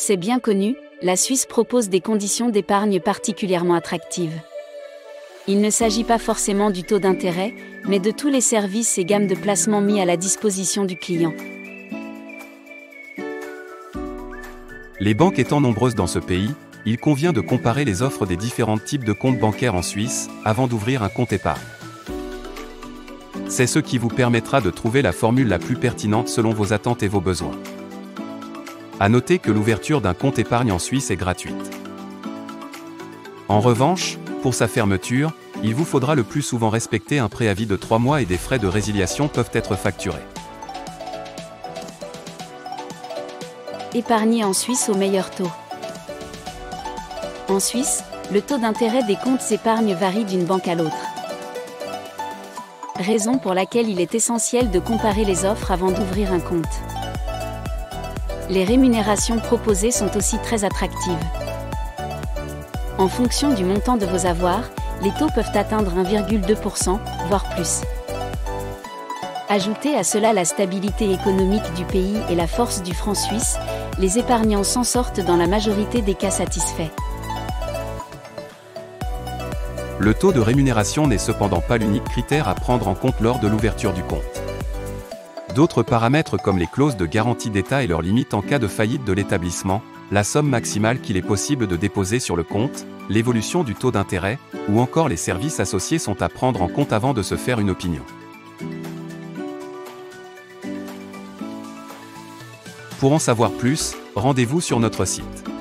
C'est bien connu, la Suisse propose des conditions d'épargne particulièrement attractives. Il ne s'agit pas forcément du taux d'intérêt, mais de tous les services et gammes de placement mis à la disposition du client. Les banques étant nombreuses dans ce pays, il convient de comparer les offres des différents types de comptes bancaires en Suisse, avant d'ouvrir un compte épargne. C'est ce qui vous permettra de trouver la formule la plus pertinente selon vos attentes et vos besoins. À noter que l'ouverture d'un compte épargne en Suisse est gratuite. En revanche, pour sa fermeture, il vous faudra le plus souvent respecter un préavis de 3 mois et des frais de résiliation peuvent être facturés. Épargner en Suisse au meilleur taux. En Suisse, le taux d'intérêt des comptes épargne varie d'une banque à l'autre. Raison pour laquelle il est essentiel de comparer les offres avant d'ouvrir un compte. Les rémunérations proposées sont aussi très attractives. En fonction du montant de vos avoirs, les taux peuvent atteindre 1,2%, voire plus. Ajoutez à cela la stabilité économique du pays et la force du franc suisse, les épargnants s'en sortent dans la majorité des cas satisfaits. Le taux de rémunération n'est cependant pas l'unique critère à prendre en compte lors de l'ouverture du compte. D'autres paramètres comme les clauses de garantie d'État et leurs limites en cas de faillite de l'établissement, la somme maximale qu'il est possible de déposer sur le compte, l'évolution du taux d'intérêt, ou encore les services associés sont à prendre en compte avant de se faire une opinion. Pour en savoir plus, rendez-vous sur notre site.